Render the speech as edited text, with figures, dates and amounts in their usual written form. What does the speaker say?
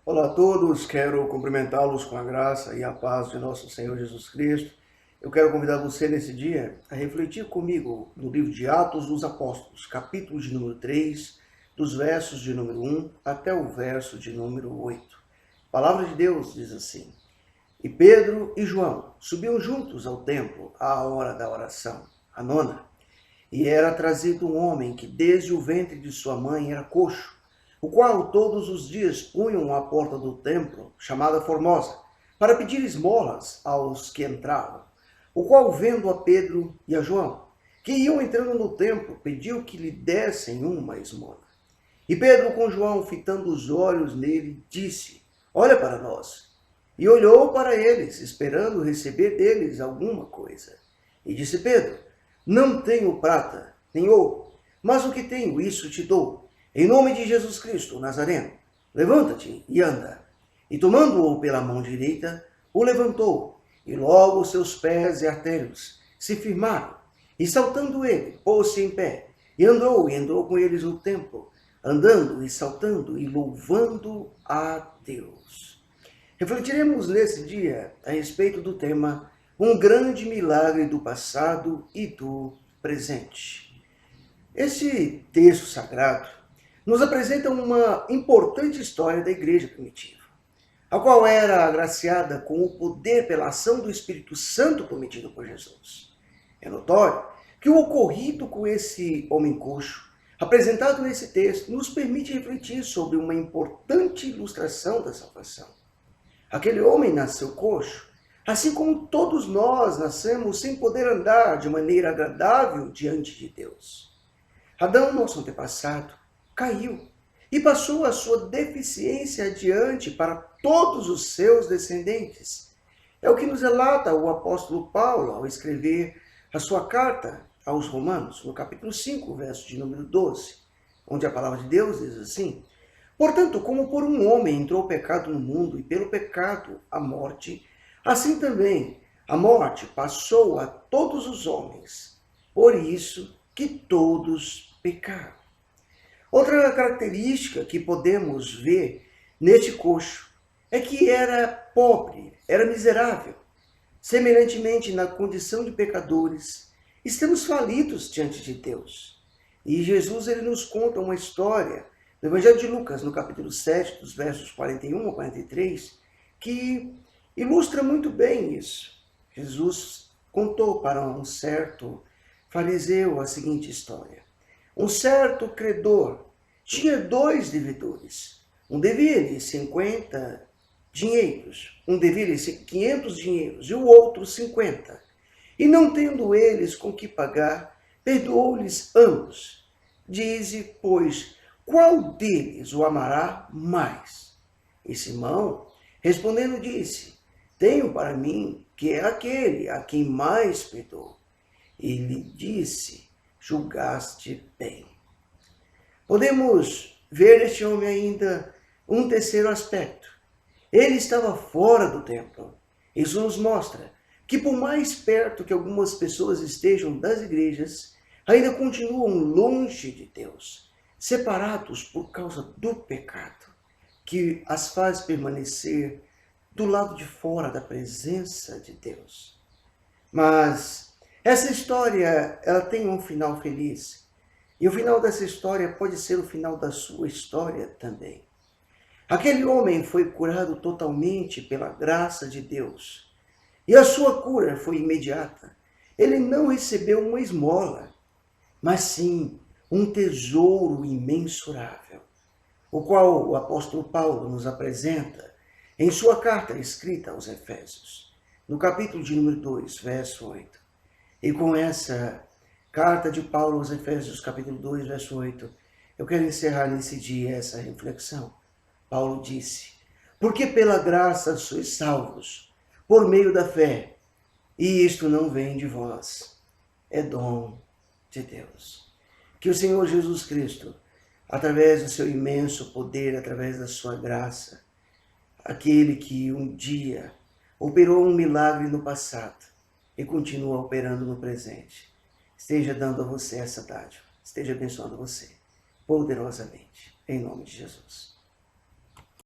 Olá a todos, quero cumprimentá-los com a graça e a paz de nosso Senhor Jesus Cristo. Eu quero convidar você nesse dia a refletir comigo no livro de Atos dos Apóstolos, capítulo de número 3, dos versos de número 1 até o verso de número 8. A palavra de Deus diz assim: E Pedro e João subiam juntos ao templo à hora da oração, a nona. E era trazido um homem que desde o ventre de sua mãe era coxo, o qual todos os dias punham à porta do templo, chamada Formosa, para pedir esmolas aos que entravam. O qual, vendo a Pedro e a João, que iam entrando no templo, pediu que lhe dessem uma esmola. E Pedro, com João, fitando os olhos nele, disse: Olha para nós. E olhou para eles, esperando receber deles alguma coisa. E disse Pedro: Não tenho prata, nem ouro, mas o que tenho, isso te dou. Em nome de Jesus Cristo, Nazareno, levanta-te e anda. E tomando-o pela mão direita, o levantou, e logo seus pés e artérios se firmaram. E saltando ele, pôs-se em pé, e andou com eles no templo, andando e saltando e louvando a Deus. Refletiremos nesse dia a respeito do tema Um grande milagre do passado e do presente. Esse texto sagrado nos apresenta uma importante história da igreja primitiva, a qual era agraciada com o poder pela ação do Espírito Santo prometido por Jesus. É notório que o ocorrido com esse homem coxo, apresentado nesse texto, nos permite refletir sobre uma importante ilustração da salvação. Aquele homem nasceu coxo, assim como todos nós nascemos sem poder andar de maneira agradável diante de Deus. Adão, nosso antepassado, caiu e passou a sua deficiência adiante para todos os seus descendentes. É o que nos relata o apóstolo Paulo ao escrever a sua carta aos Romanos, no capítulo 5, verso de número 12, onde a palavra de Deus diz assim: Portanto, como por um homem entrou o pecado no mundo, e pelo pecado a morte, assim também a morte passou a todos os homens, por isso que todos pecaram. Outra característica que podemos ver neste coxo é que era pobre, era miserável. Semelhantemente, na condição de pecadores, estamos falidos diante de Deus. E Jesus ele nos conta uma história no Evangelho de Lucas, no capítulo 7, dos versos 41 a 43, que ilustra muito bem isso. Jesus contou para um certo fariseu a seguinte história. Um certo credor tinha 2 devedores. Um devia-lhe 50 dinheiros, um devia-lhe 500 dinheiros e o outro 50. E não tendo eles com que pagar, perdoou-lhes ambos. Dize, pois, qual deles o amará mais? E Simão, respondendo, disse: Tenho para mim que é aquele a quem mais perdoou. E lhe disse: Julgaste bem. Podemos ver neste homem ainda um terceiro aspecto. Ele estava fora do templo. Isso nos mostra que, por mais perto que algumas pessoas estejam das igrejas, ainda continuam longe de Deus, separados por causa do pecado, que as faz permanecer do lado de fora da presença de Deus. Mas essa história, ela tem um final feliz. E o final dessa história pode ser o final da sua história também. Aquele homem foi curado totalmente pela graça de Deus. E a sua cura foi imediata. Ele não recebeu uma esmola, mas sim um tesouro imensurável, o qual o apóstolo Paulo nos apresenta em sua carta escrita aos Efésios, no capítulo de número 2, verso 8. E com essa carta de Paulo aos Efésios, capítulo 2, verso 8, eu quero encerrar nesse dia essa reflexão. Paulo disse: Porque pela graça sois salvos, por meio da fé, e isto não vem de vós, é dom de Deus. Que o Senhor Jesus Cristo, através do seu imenso poder, através da sua graça, aquele que um dia operou um milagre no passado e continua operando no presente, esteja dando a você essa dádiva, esteja abençoando você poderosamente, em nome de Jesus.